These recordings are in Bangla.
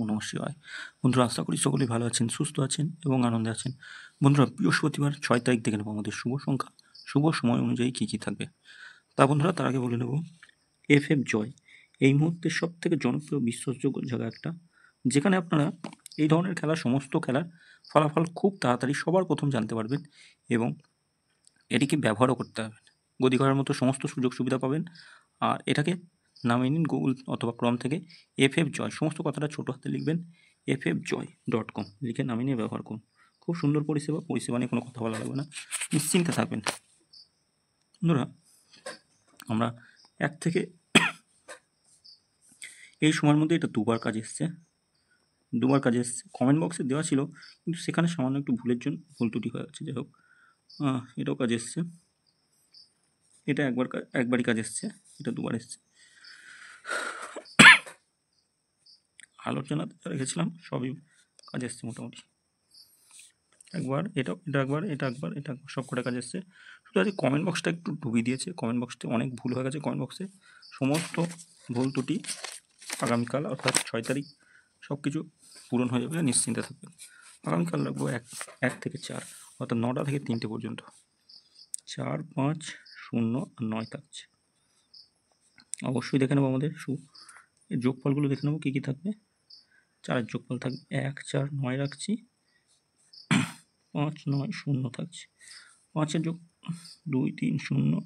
নমঃ শিবায়। বন্ধুরা, আশা করি সকলেই ভালো আছেন, সুস্থ আছেন এবং আনন্দে আছেন। বন্ধুরা, বৃহস্পতিবার 6 তারিখ দেখে নেব আমাদের শুভ সংখ্যা, শুভ সময় অনুযায়ী কী কী থাকবে। তা বন্ধুরা, তার আগে বলে নেব এফএফ জয় এই মুহূর্তে সবথেকে জনপ্রিয় বিশ্বাসযোগ্য জায়গা একটা, যেখানে আপনারা এই ধরনের খেলার সমস্ত খেলার ফলাফল খুব তাড়াতাড়ি সবার প্রথম জানতে পারবেন এবং এটিকে ব্যবহারও করতে পারবেন। গদি করার মতো সমস্ত সুযোগ সুবিধা পাবেন। আর এটাকে নামিয়ে নিন গুগল অথবা ক্রম থেকে এফএফ জয়, সমস্ত কথাটা ছোটো হাতে লিখবেন, ffjoy.com লিখে নামিয়ে নিয়ে ব্যবহার করুন। খুব সুন্দর পরিষেবা নিয়ে কোনো কথা বলা লাগবে না, নিশ্চিন্তে থাকবেন। বন্ধুরা, আমরা এক থেকে এই সময়ের মধ্যে এটা দুবার কাজ এসছে। কমেন্ট বক্সে দেওয়া ছিল, কিন্তু সেখানে সামান্য একটু ভুল ত্রুটি হয়ে গেছে। যাই হোক, এটাও কাজ এসছে। এটা একবারই কাজ এসছে, এটা দুবার এসছে। আলোচনাতে রেখেছিলাম, সবই কাজ এসছে মোটামুটি। একবার এটা একবার সব কটা কাজ এসছে। শুধু আজকে কমেন্ট বক্সটা একটু ডুবিয়ে দিয়েছে। কমেন্ট বক্সে অনেক ভুল হয়ে গেছে। কমেন্ট বক্সে সমস্ত ভুল ত্রুটি আগামীকাল অর্থাৎ 6 তারিখ সব কিছু পূরণ হয়ে যাবে, নিশ্চিন্তে থাকবেন। আগামীকাল রাখবো 1 থেকে 4, অর্থাৎ 9টা থেকে 3টে পর্যন্ত। 4, 5, 0 আর 9 থাকছে। অবশ্যই দেখে নেবো আমাদের যোগফলগুলো দেখে নেবো কী কী থাকবে। 4-এর যোগফল থাকবে 1, 4, 9 রাখছি। 5, 9, 0 থাকছে। 5-এর যোগ 2, 3, 0,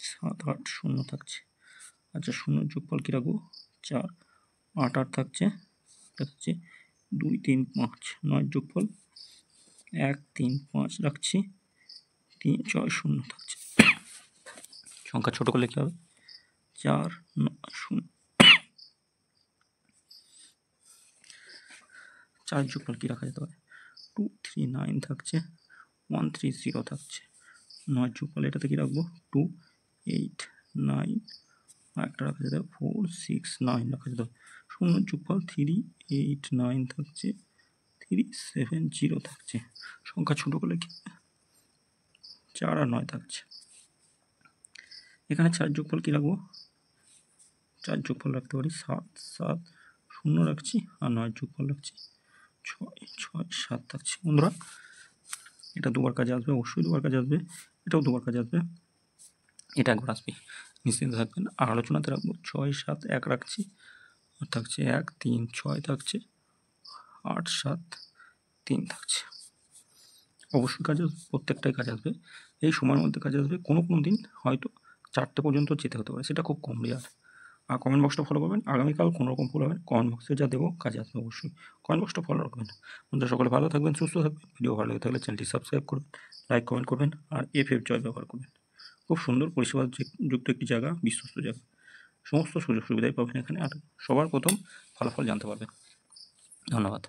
7, 8, 0 থাকছে। আচ্ছা, 0-এর যোগফল কী রাখবো? 4, 8, 8 থাকছে। 2, 3, 5। 9-এর যোগফল 1, 3, 5 রাখছি। 3, 6, 0 থাকছে। সংখ্যা ছোটো করলে কী হবে? 4, 9, 0। 4-এর যোগফল কী রাখা যেতে পারে? 2, 3, 9 থাকছে। 1, 3, 0 থাকছে। 9-এর যোগফল এটাতে কী রাখবো? 2, 8, 9। একটা রাখা যেতে হবে 4, 6, 9 রাখা যেতে হবে। 0-এর যোগফল 3, 8, 9 থাকছে। 3, 7, 0 থাকছে। সংখ্যা ছোটো করলে কি 4 আর 9 থাকছে। এখানে 4-এর যোগফল কী রাখবো? 4 যোগফল রাখতে পারি 7, 7, 0 রাখছি। আর 9-এর যোগফল রাখছি 6, 6, 7 থাকছে। বন্ধুরা, এটা দুবার কাজে আসবে, অবশ্যই দুবার কাজে আসবে। এটাও দুবার কাজে আসবে, এটা একবার আসবে, নিশ্চিন্তে থাকবেন। আর আলোচনাতে রাখবো 6, 7, 1 রাখছি। আর থাকছে 1, 3, 6 থাকছে। 8, 7, 3 থাকছে। অবশ্যই কাজ আসবে, প্রত্যেকটাই কাজ আসবে। এই সময়ের মধ্যে কাজ আসবে। কোনো দিন হয়তো 4টে পর্যন্ত যেতে হতে পারে, সেটা খুব কম রেয়ার। আর কমেন্ট বক্সটা ফলো করবেন। আগামীকাল কোনোরকম ভুল হবে, কমেন্ট বক্সে যা দেবো কাজে আসবে অবশ্যই। কমেন্ট বক্সটা ফলো রাখবেন। বন্ধুরা, সকলে ভালো থাকবেন, সুস্থ থাকবেন। ভিডিও ভালো লেগে থাকলে চ্যানেলটি সাবস্ক্রাইব করবেন, লাইক কমেন্ট করবেন আর এফএফ জয় ব্যবহার করবেন। খুব সুন্দর পরিষেবা যুক্ত একটি জায়গা, বিশ্বস্ত জায়গা। সমস্ত সুযোগ সুবিধাই পাবেন এখানে, আর সবার প্রথম ফলাফল জানতে পারবেন। ধন্যবাদ।